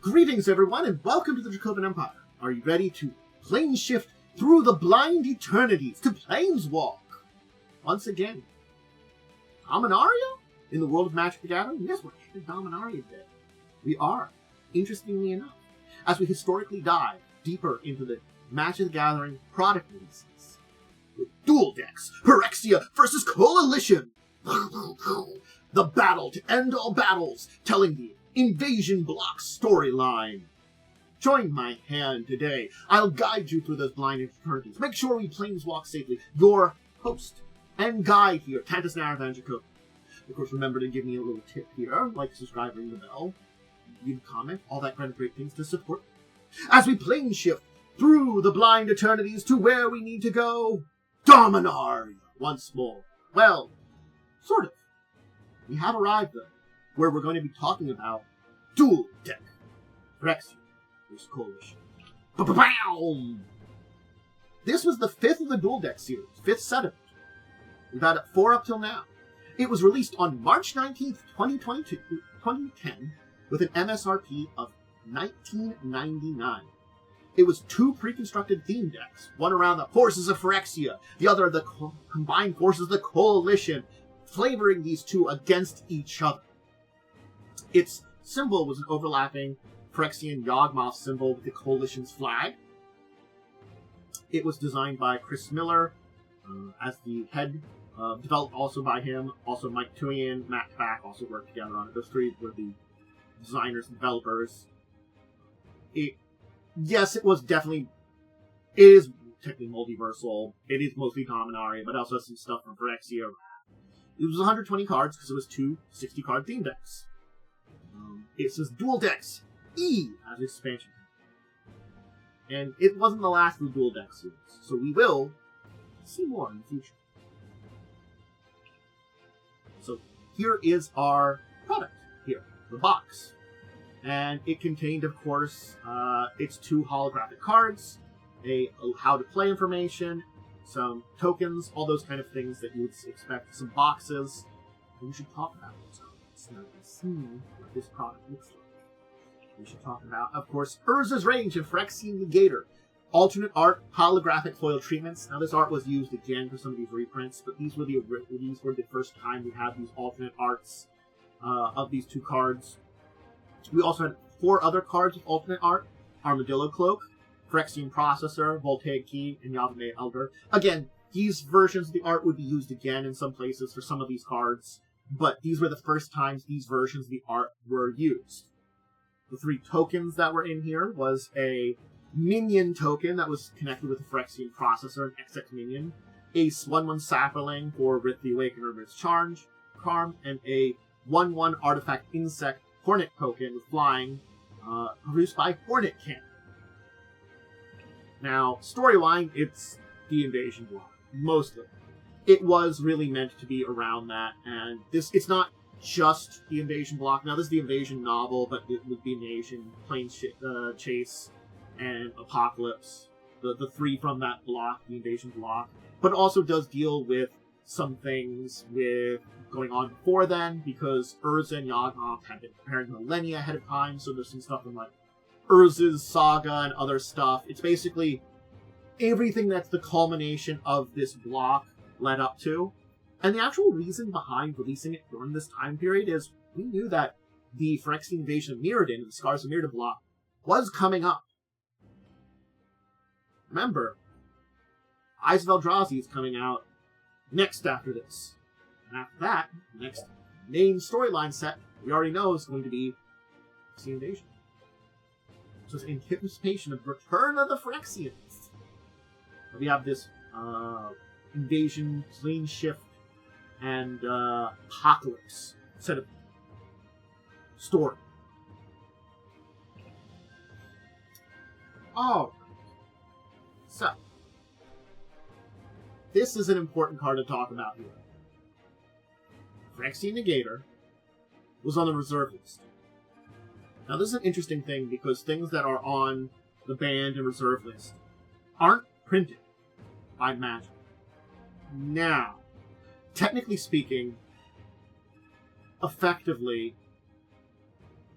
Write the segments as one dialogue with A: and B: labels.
A: Greetings, everyone, and welcome to the Dracovin Empire. Are you ready to plane shift through the blind eternities to Planeswalk? Once again, Dominaria? In the world of Magic the Gathering? Yes, we're in Dominaria today. We are, interestingly enough, as we historically dive deeper into the Magic the Gathering product releases. With Duel Decks, Phyrexia Vs The Coalition! The battle to end all battles, telling the Invasion Block storyline. Join my hand today. I'll guide you through those blind eternities. Make sure we planeswalk safely. Your host and guide here, Tantus Naravan Jacob. Of course, remember to give me a little tip here, like, subscribe, ring the bell, leave a comment, all that kind of great things to support. As we plane shift through the blind eternities to where we need to go, Dominaria once more. Well, sort of. We have arrived, though, where we're going to be talking about Duel Deck Phyrexia Vs The Coalition. Ba-ba-bow! This was the 5th of the Duel Deck Series, 5th set of it. We've had 4 up till now. It was released on March 19th, 2010, with an MSRP of $19.99. It was 2 pre-constructed theme decks, one around the forces of Phyrexia, the other the combined forces of the Coalition, flavoring these two against each other. Its symbol was an overlapping Phyrexian Yawgmoth symbol with the Coalition's flag. It was designed by Chris Miller as the head, developed also by him. Also Mike Tuian, Matt Back also worked together on it. Those 3 were the designers and developers. Yes, it is technically multiversal. It is mostly Dominaria, but also has some stuff from Phyrexia. It was 120 cards because it was 2 60-card theme decks. It says Duel Decks E as expansion. And it wasn't the last of the Duel Deck series, so we will see more in the future. So here is our product here, the box. And it contained, of course, its 2 holographic cards, a how to play information, some tokens, all those kind of things that you would expect, some boxes. And we should talk about those cards. Now you can see what this product looks like. We should talk about, of course, Urza's Range and Phyrexian Negator. Alternate art, holographic foil treatments. Now this art was used again for some of these reprints, but these were the first time we had these alternate arts of these 2 cards. We also had 4 other cards with alternate art. Armadillo Cloak, Phyrexian Processor, Voltaic Key, and Yavimay Elder. Again, these versions of the art would be used again in some places for some of these cards, but these were the first times these versions of the art were used. The 3 tokens that were in here was a minion token that was connected with the Phyrexian Processor, an XX minion, a 1/1 Sapperling for Rith the Awakener of its Charm, and a 1/1 Artifact Insect Hornet token with flying, produced by Hornet Cannon. Now, storyline, it's the Invasion Block, mostly. It was really meant to be around that, and it's not just the Invasion Block. Now, this is the Invasion novel, but it would be Invasion, Plane Chase, and Apocalypse, the 3 from that block, the Invasion Block. But it also does deal with some things with going on before then, because Urza and Yawgmoth had been preparing millennia ahead of time, so there's some stuff in, like, Urza's saga and other stuff. It's basically everything that's the culmination of this block led up to. And the actual reason behind releasing it during this time period is we knew that the Phyrexian Invasion of Mirrodin and the Scars of Mirrodin block was coming up. Remember, Eyes of Eldrazi is coming out next after this. And after that, the next main storyline set we already know is going to be the Invasion. So it's anticipation of Return of the Phyrexians. We have this Invasion, Plane Shift, and Apocalypse set of story. Oh, so this is an important card to talk about here. Phyrexian Negator was on the reserve list. Now this is an interesting thing because things that are on the banned and reserve list aren't printed by Magic. Now, technically speaking, effectively,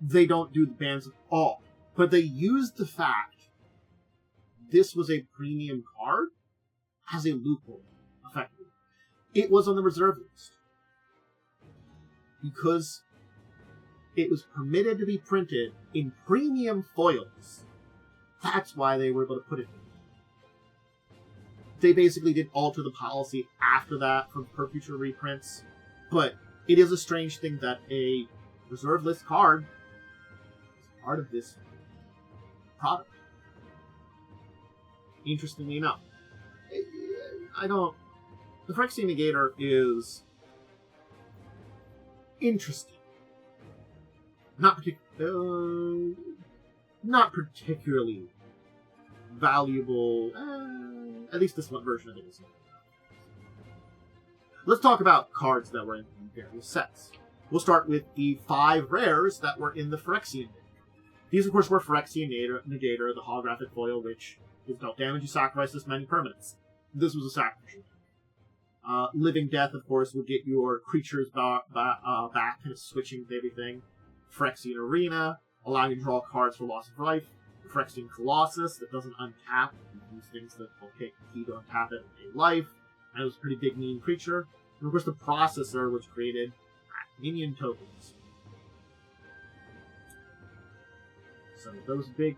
A: they don't do the bans at all. But they used the fact this was a premium card as a loophole, effectively. It was on the reserve list. Because it was permitted to be printed in premium foils. That's why they were able to put it in. They basically did alter the policy after that for future reprints. But it is a strange thing that a reserve list card is part of this product. Interestingly enough. The Phyrexia Negator is interesting. Not particularly valuable. At least this one version of it is. Let's talk about cards that were in various sets. We'll start with the 5 rares that were in the Phyrexia Negator. These, of course, were Phyrexia Negator, the holographic foil, which, if dealt damage, you sacrifice this many permanents. This was a sacrificial. Living Death, of course, would get your creatures back, kind of switching with everything. Phyrexian Arena, allowing you to draw cards for loss of life. Phyrexian Colossus, that doesn't untap. These things that will take the key to untap it and gain life. And it was a pretty big, mean creature. And of course, the Processor, which created minion tokens. So, those big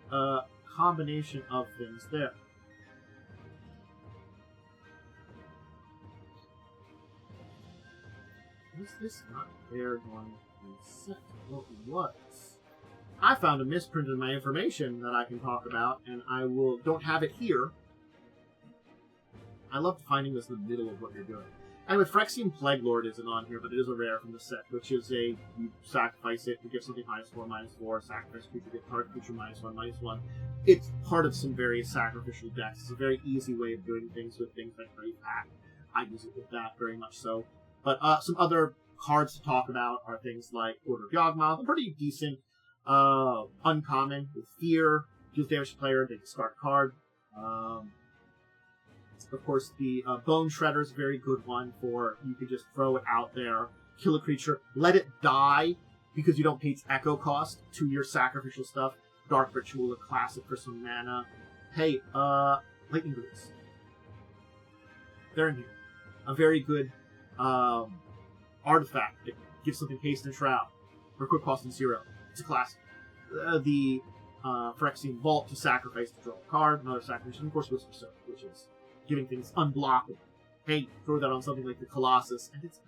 A: combination of things there. Is this not there going to set what was? I found a misprint in my information that I can talk about, and don't have it here. I love finding this in the middle of what you're doing. Anyway, Phyrexian Plague Lord isn't on here, but it is a rare from the set, which is you sacrifice it to give something -4/-4, sacrifice creature, get target creature -1/-1. It's part of some various sacrificial decks. It's a very easy way of doing things with things like Brave Pact. I use it with that very much so. But some other cards to talk about are things like Order of Yawgmoth, a pretty decent uncommon with Fear, deals damage to player, they discard a card. Of course, the Bone Shredder is a very good one for you can just throw it out there, kill a creature, let it die because you don't pay its echo cost to your sacrificial stuff. Dark Ritual, a classic for some mana. Hey, Lightning Boots. They're in here. A very good artifact that gives something haste and shroud for quick cost and 0. It's a classic. The Phyrexian Vault to sacrifice to draw a card, another sacrifice, and of course Whisper Soak, which is giving things unblockable. Hey, throw that on something like the Colossus, and it's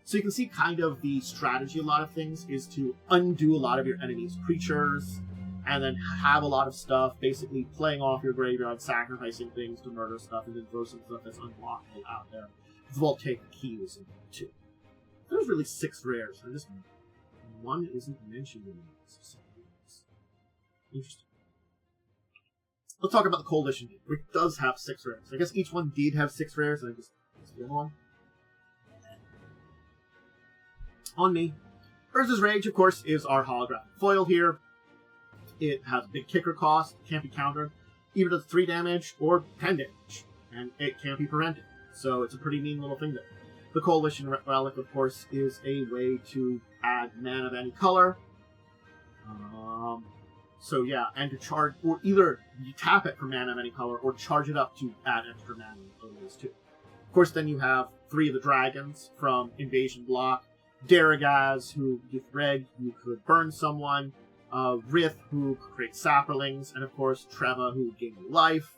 A: so you can see kind of the strategy. A lot of things is to undo a lot of your enemy's creatures, and then have a lot of stuff basically playing off your graveyard, sacrificing things to murder stuff, and then throw some stuff that's unblockable out there. The Vault Take Key was in 2. There's really 6 rares, and this one isn't mentioned in this. Interesting. Let's talk about the Coalition, which does have 6 rares. I guess each one did have 6 rares, and I just missed the other one. On me. Urza's Rage, of course, is our holographic foil here. It has a big kicker cost, can't be countered. Either does 3 damage or 10 damage, and it can't be prevented. So it's a pretty mean little thing there. The Coalition Relic, of course, is a way to add mana of any color. So yeah, and to charge, or either you tap it for mana of any color, or charge it up to add extra mana in those too. Of course, then you have 3 of the dragons from Invasion Block. Daragaz, who with red, you could burn someone. Rith, who creates saplings. And of course, Treva, who gain life.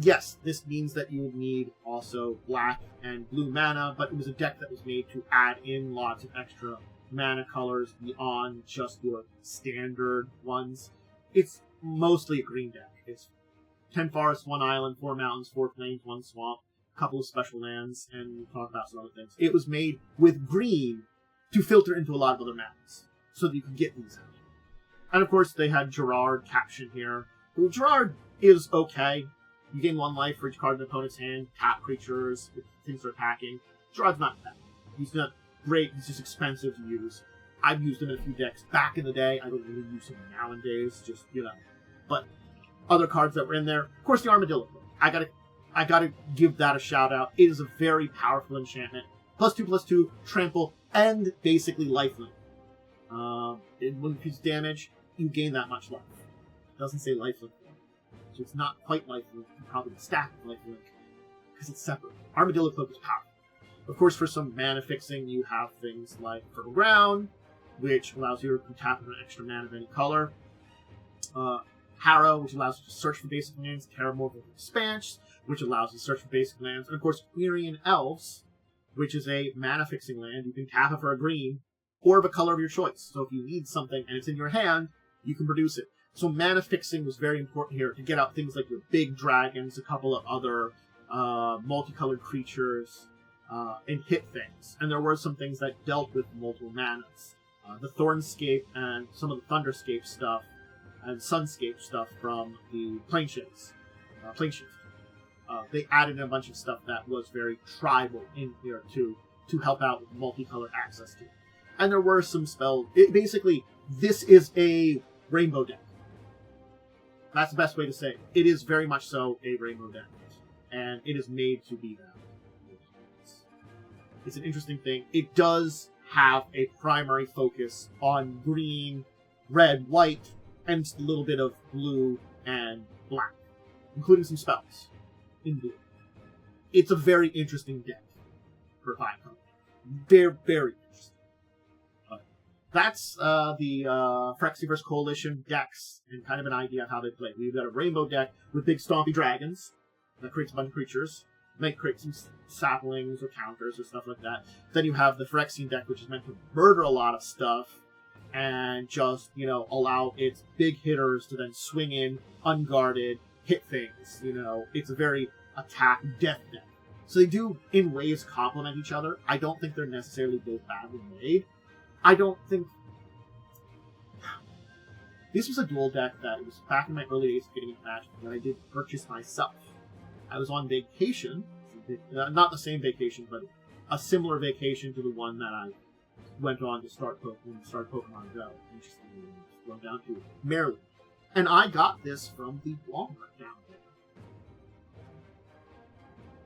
A: Yes, this means that you would need also black and blue mana, but it was a deck that was made to add in lots of extra mana colors beyond just your standard ones. It's mostly a green deck. It's 10 forests, 1 island, 4 mountains, 4 plains, 1 swamp, a couple of special lands, and we'll talk about some other things. It was made with green to filter into a lot of other maps, so that you can get these out. And of course, they had Gerard caption here. Gerard is okay. You gain 1 life for each card in the opponent's hand, tap creatures, if things are attacking. Gerard's not bad. He's not great, he's just expensive to use. I've used him in a few decks back in the day. I don't really use him nowadays, just, But other cards that were in there, of course, the Armadillo. I gotta give that a shout out. It is a very powerful enchantment. +2/+2, trample, and basically lifelink. It 1 piece damage. you gain that much life. It doesn't say lifelink, so it's not quite lifelink. Probably the stack of lifelink because it's separate. Armadillo Cloak is powerful. Of course, for some mana fixing, you have things like Fertile Ground, which allows you to tap an extra mana of any color. Harrow, which allows you to search for basic lands. Terramorphic Expanse, which allows you to search for basic lands. And of course, Quirion Elves, which is a mana fixing land. You can tap it for a green, or of a color of your choice. So if you need something and it's in your hand, you can produce it. So mana fixing was very important here to get out things like your big dragons, a couple of other multicolored creatures, and hit things. And there were some things that dealt with multiple manas. The Thornscape and some of the Thunderscape stuff and Sunscape stuff from the Planeshift. They added a bunch of stuff that was very tribal in here to help out with multicolored access to it. And there were some spells. Basically, this is a rainbow deck. That's the best way to say it. It is very much so a rainbow deck. And it is made to be that. It's an interesting thing. It does have a primary focus on green, red, white, and a little bit of blue and black, including some spells in blue. It's a very interesting deck for a 5-color. Very, very interesting. That's the Phyrexia Vs Coalition decks and kind of an idea of how they play. We've got a rainbow deck with big stompy dragons that creates a bunch of creatures. Might create some saplings or counters or stuff like that. Then you have the Phyrexian deck, which is meant to murder a lot of stuff and just, allow its big hitters to then swing in unguarded, hit things. It's a very attack death deck. So they do, in ways, complement each other. I don't think they're necessarily both badly made. I don't think... This was a duel deck that was back in my early days of getting into Magic that I did purchase myself. I was on vacation, not the same vacation, but a similar vacation to the one that I went on to start Pokemon Go. Interestingly, going down to Maryland. And I got this from the Walmart down there.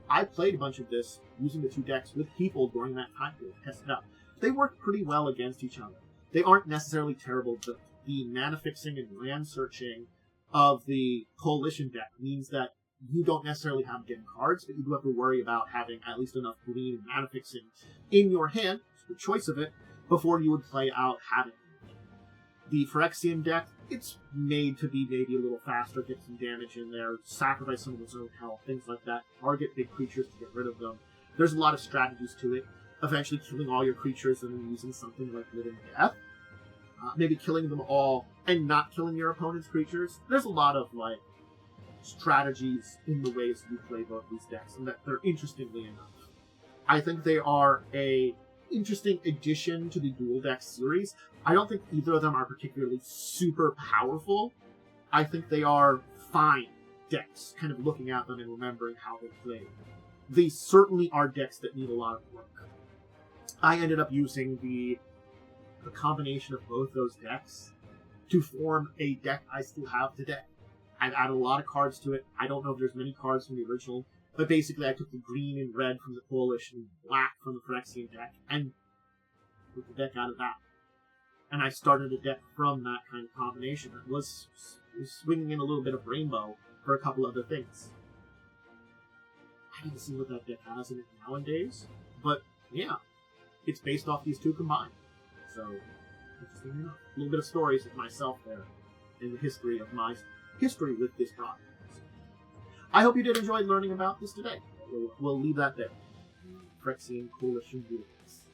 A: I played a bunch of this using the two decks with people during that time period, tested out. They work pretty well against each other. They aren't necessarily terrible, but the mana fixing and land searching of the Coalition deck means that you don't necessarily have to get cards, but you do have to worry about having at least enough green and mana fixing in your hand, the choice of it, before you would play out having it. The Phyrexian deck, it's made to be maybe a little faster, get some damage in there, sacrifice some of its own health, things like that, target big creatures to get rid of them. There's a lot of strategies to it. Eventually killing all your creatures and then using something like Living Death. Maybe killing them all and not killing your opponent's creatures. There's a lot of, strategies in the ways you play both these decks, and that they're interestingly enough. I think they are a interesting addition to the Duel Deck series. I don't think either of them are particularly super powerful. I think they are fine decks, kind of looking at them and remembering how they play. They certainly are decks that need a lot of work. I ended up using the combination of both those decks to form a deck I still have today. I've added a lot of cards to it. I don't know if there's many cards from the original, but basically I took the green and red from the Coalition, black from the Phyrexian deck, and put the deck out of that. And I started a deck from that kind of combination that was swinging in a little bit of rainbow for a couple other things. I haven't seen what that deck has in it nowadays, but yeah, it's based off these two combined. So, interesting enough. A little bit of stories of myself there in the history of my history with this product. I hope you did enjoy learning about this today. We'll leave that there. Phyrexian Coalition Duel Decks.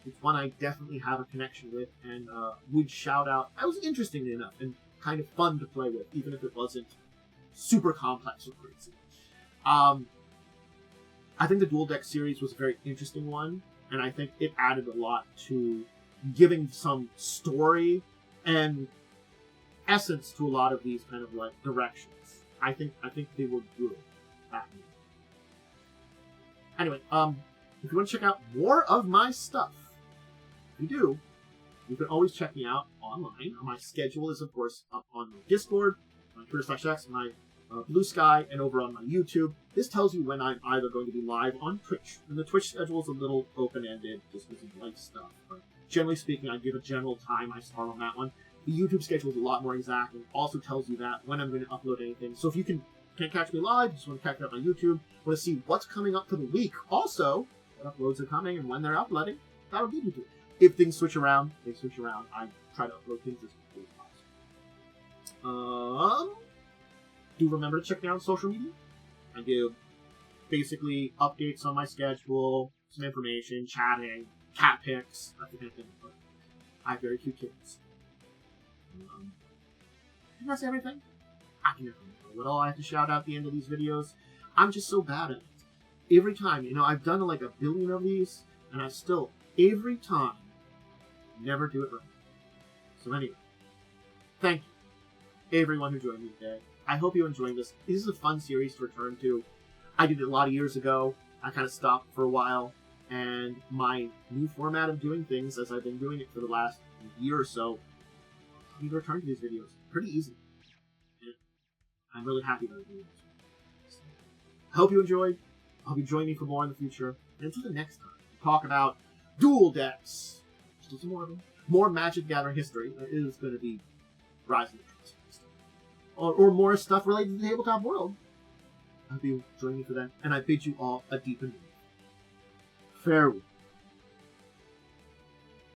A: It's one I definitely have a connection with and would shout out. It was interesting enough and kind of fun to play with, even if it wasn't super complex or crazy. I think the Duel Deck series was a very interesting one, and I think it added a lot to giving some story and essence to a lot of these kind of directions. I think they were good. Anyway, if you want to check out more of my stuff, if you do, you can always check me out online. My schedule is, of course, up on my Discord, my Twitter/X, my Blue Sky, and over on my YouTube. This tells you when I'm either going to be live on Twitch, and the Twitch schedule is a little open-ended just because of life stuff. But generally speaking, I give a general time I start on that one. The YouTube schedule is a lot more exact and also tells you that when I'm going to upload anything. So if you can't catch me live, just want to catch me up on YouTube, want to see what's coming up for the week. Also, what uploads are coming and when they're uploading, that'll be YouTube. If things switch around, they switch around. I try to upload things as quickly as possible. Do remember to check me out on social media. I give basically updates on my schedule, some information, chatting, cat pics, that kind of thing. But I have very cute kids. And that's everything. I can never remember what all I have to shout out at the end of these videos. I'm just so bad at it. Every time, you know, I've done like a billion of these, and I still, every time, never do it right. So anyway, thank you, everyone who joined me today. I hope you're enjoying this. This is a fun series to return to. I did it a lot of years ago. I kind of stopped for a while, and my new format of doing things, as I've been doing it for the last year or so, I need to return to these videos pretty easy. And I'm really happy that I'm doing this. I hope you enjoyed. I hope you join me for more in the future. And until the next time, we'll talk about duel decks. Still some more of them. More Magic Gathering history. It is going to be Rising Trust. Or more stuff related to the tabletop world. I hope you join me for that. And I bid you all a deep and farewell.